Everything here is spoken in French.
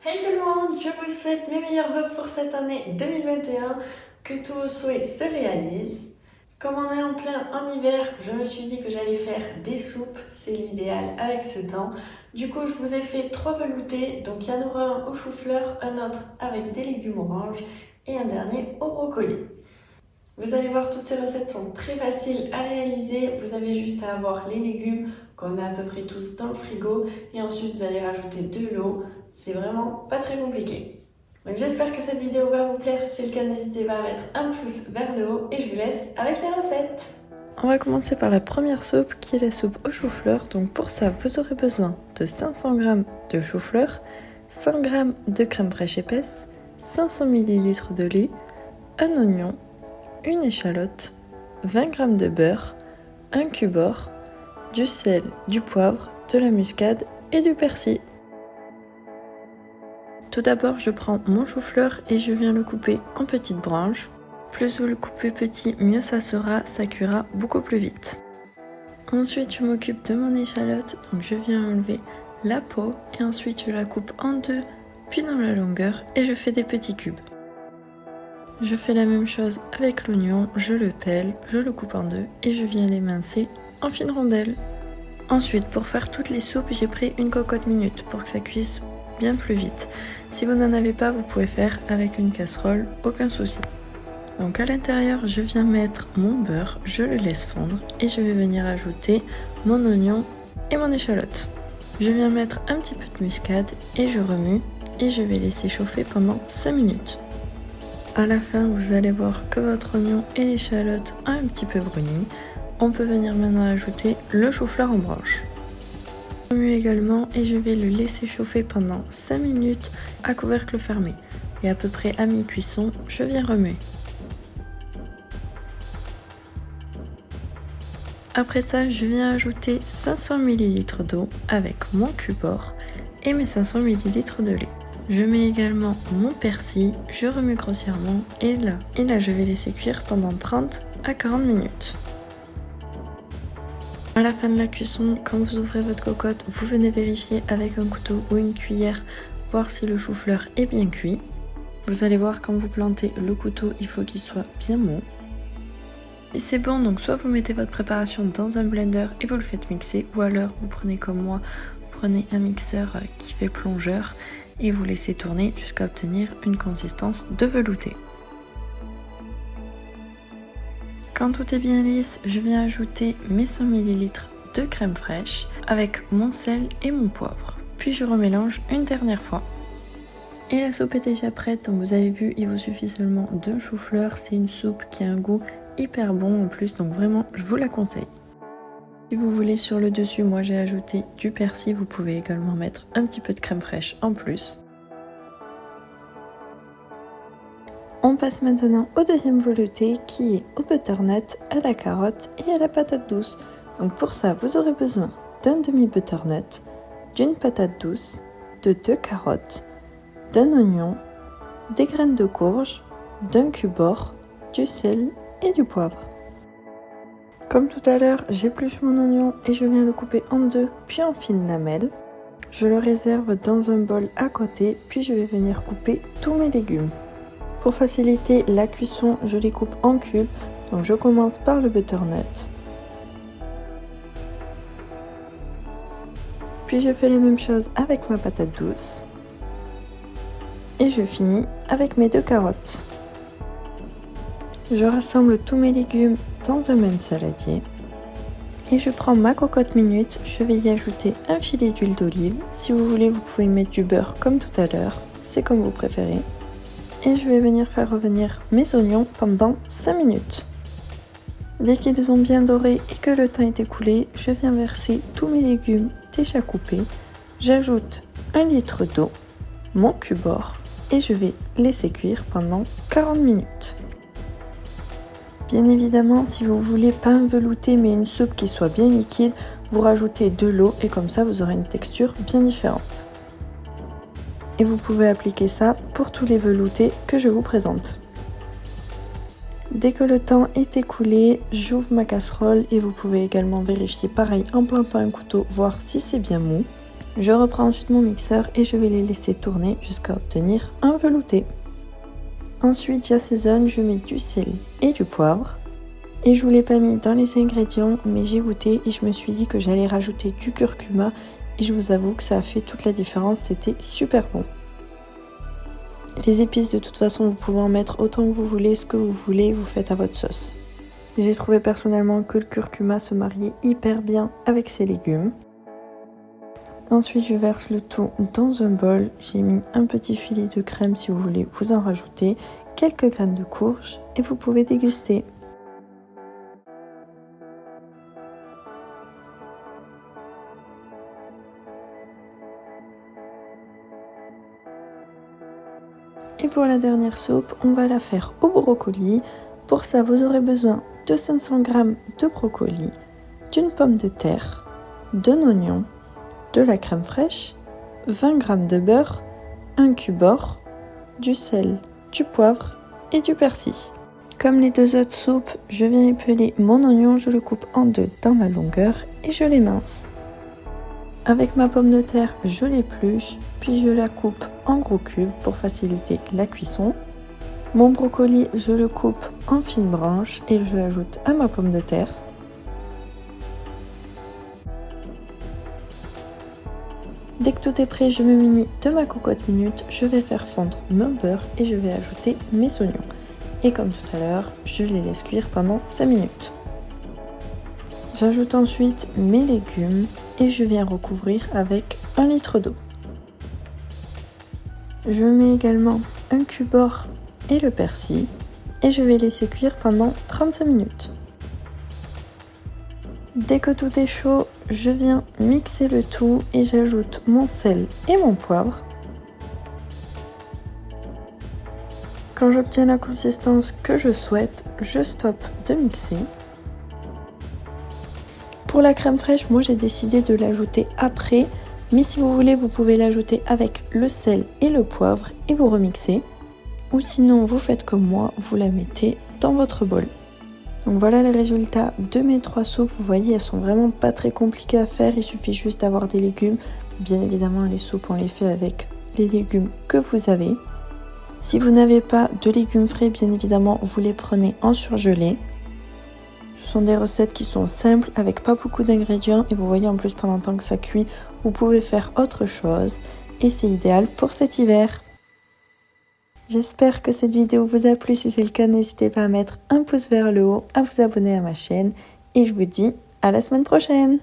Hey tout le monde, je vous souhaite mes meilleurs vœux pour cette année 2021, que tous vos souhaits se réalisent. Comme on est en plein en hiver, je me suis dit que j'allais faire des soupes, c'est l'idéal avec ce temps. Du coup, je vous ai fait 3 veloutés, donc il y en aura un au chou-fleur, un autre avec des légumes oranges et un dernier au brocoli. Vous allez voir, toutes ces recettes sont très faciles à réaliser. Vous avez juste à avoir les légumes qu'on a à peu près tous dans le frigo et ensuite vous allez rajouter de l'eau. C'est vraiment pas très compliqué. Donc j'espère que cette vidéo va vous plaire. Si c'est le cas, n'hésitez pas à mettre un pouce vers le haut et je vous laisse avec les recettes. On va commencer par la première soupe qui est la soupe au chou-fleur. Donc pour ça, vous aurez besoin de 500 g de chou-fleur, 100 g de crème fraîche épaisse, 500 ml de lait, un oignon, une échalote, 20 g de beurre, un cube-or, du sel, du poivre, de la muscade et du persil. Tout d'abord, je prends mon chou-fleur et je viens le couper en petites branches. Plus vous le coupez petit, mieux ça sera, ça cuira beaucoup plus vite. Ensuite, je m'occupe de mon échalote, donc je viens enlever la peau et ensuite je la coupe en deux, puis dans la longueur et je fais des petits cubes. Je fais la même chose avec l'oignon, je le pèle, je le coupe en deux et je viens l'émincer en fines rondelles. Ensuite, pour faire toutes les soupes, j'ai pris une cocotte minute pour que ça cuise bien plus vite. Si vous n'en avez pas, vous pouvez faire avec une casserole, aucun souci. Donc à l'intérieur, je viens mettre mon beurre, je le laisse fondre et je vais venir ajouter mon oignon et mon échalote. Je viens mettre un petit peu de muscade et je remue et je vais laisser chauffer pendant 5 minutes. À la fin, vous allez voir que votre oignon et l'échalote ont un petit peu bruni. On peut venir maintenant ajouter le chou-fleur en branches. Je remue également et je vais le laisser chauffer pendant 5 minutes à couvercle fermé. Et à peu près à mi-cuisson, je viens remuer. Après ça, je viens ajouter 500 ml d'eau avec mon cube-or et mes 500 ml de lait. Je mets également mon persil, je remue grossièrement et là je vais laisser cuire pendant 30 à 40 minutes. À la fin de la cuisson, quand vous ouvrez votre cocotte, vous venez vérifier avec un couteau ou une cuillère, voir si le chou-fleur est bien cuit. Vous allez voir quand vous plantez le couteau, il faut qu'il soit bien mou. Et c'est bon, donc soit vous mettez votre préparation dans un blender et vous le faites mixer, ou alors vous prenez comme moi, vous prenez un mixeur qui fait plongeur et vous laissez tourner jusqu'à obtenir une consistance de velouté. Quand tout est bien lisse, je viens ajouter mes 100 ml de crème fraîche avec mon sel et mon poivre. Puis je remélange une dernière fois. Et la soupe est déjà prête, donc vous avez vu, il vous suffit seulement d'un chou-fleur. C'est une soupe qui a un goût hyper bon en plus, donc vraiment je vous la conseille. Si vous voulez sur le dessus, moi j'ai ajouté du persil, vous pouvez également mettre un petit peu de crème fraîche en plus. On passe maintenant au deuxième velouté qui est au butternut, à la carotte et à la patate douce. Donc pour ça, vous aurez besoin d'un demi-butternut, d'une patate douce, de 2 carottes, d'un oignon, des graines de courge, d'un cube-or, du sel et du poivre. Comme tout à l'heure, j'épluche mon oignon et je viens le couper en deux puis en fines lamelles. Je le réserve dans un bol à côté puis je vais venir couper tous mes légumes. Pour faciliter la cuisson, je les coupe en cubes, donc je commence par le butternut. Puis je fais la même chose avec ma patate douce. Et je finis avec mes 2 carottes. Je rassemble tous mes légumes dans un même saladier. Et je prends ma cocotte minute, je vais y ajouter un filet d'huile d'olive. Si vous voulez, vous pouvez mettre du beurre comme tout à l'heure, c'est comme vous préférez. Et je vais venir faire revenir mes oignons pendant 5 minutes. Dès qu'ils ont bien doré et que le temps est écoulé, je viens verser tous mes légumes déjà coupés. J'ajoute 1 litre d'eau, mon cube-or et je vais laisser cuire pendant 40 minutes. Bien évidemment, si vous voulez pas un velouté mais une soupe qui soit bien liquide, vous rajoutez de l'eau et comme ça vous aurez une texture bien différente. Et vous pouvez appliquer ça pour tous les veloutés que je vous présente. Dès que le temps est écoulé, j'ouvre ma casserole et vous pouvez également vérifier pareil en plantant un couteau, voir si c'est bien mou. Je reprends ensuite mon mixeur et je vais les laisser tourner jusqu'à obtenir un velouté. Ensuite j'assaisonne, je mets du sel et du poivre. Et je vous l'ai pas mis dans les ingrédients, mais j'ai goûté et je me suis dit que j'allais rajouter du curcuma. Et je vous avoue que ça a fait toute la différence, c'était super bon. Les épices de toute façon vous pouvez en mettre autant que vous voulez, ce que vous voulez, vous faites à votre sauce. J'ai trouvé personnellement que le curcuma se mariait hyper bien avec ces légumes. Ensuite je verse le tout dans un bol, j'ai mis un petit filet de crème si vous voulez vous en rajouter, quelques graines de courge et vous pouvez déguster. Et pour la dernière soupe, on va la faire au brocoli. Pour ça, vous aurez besoin de 500 g de brocoli, d'une pomme de terre, d'un oignon, de la crème fraîche, 20 g de beurre, un cube-or, du sel, du poivre et du persil. Comme les deux autres soupes, je viens épeler mon oignon, je le coupe en deux dans la longueur et je l'émince. Avec ma pomme de terre, je l'épluche, puis je la coupe en gros cubes pour faciliter la cuisson. Mon brocoli, je le coupe en fines branches et je l'ajoute à ma pomme de terre. Dès que tout est prêt, je me munis de ma cocotte minute, je vais faire fondre mon beurre et je vais ajouter mes oignons. Et comme tout à l'heure, je les laisse cuire pendant 5 minutes. J'ajoute ensuite mes légumes et je viens recouvrir avec 1 litre d'eau. Je mets également un cube-or et le persil et je vais laisser cuire pendant 35 minutes. Dès que tout est chaud, je viens mixer le tout et j'ajoute mon sel et mon poivre. Quand j'obtiens la consistance que je souhaite, je stoppe de mixer. Pour la crème fraîche, moi j'ai décidé de l'ajouter après, mais si vous voulez, vous pouvez l'ajouter avec le sel et le poivre et vous remixez. Ou sinon, vous faites comme moi, vous la mettez dans votre bol. Donc voilà les résultats de mes 3 soupes. Vous voyez, elles sont vraiment pas très compliquées à faire, il suffit juste d'avoir des légumes. Bien évidemment, les soupes, on les fait avec les légumes que vous avez. Si vous n'avez pas de légumes frais, bien évidemment, vous les prenez en surgelé. Ce sont des recettes qui sont simples avec pas beaucoup d'ingrédients et vous voyez en plus pendant le temps que ça cuit, vous pouvez faire autre chose et c'est idéal pour cet hiver. J'espère que cette vidéo vous a plu, si c'est le cas n'hésitez pas à mettre un pouce vers le haut, à vous abonner à ma chaîne et je vous dis à la semaine prochaine.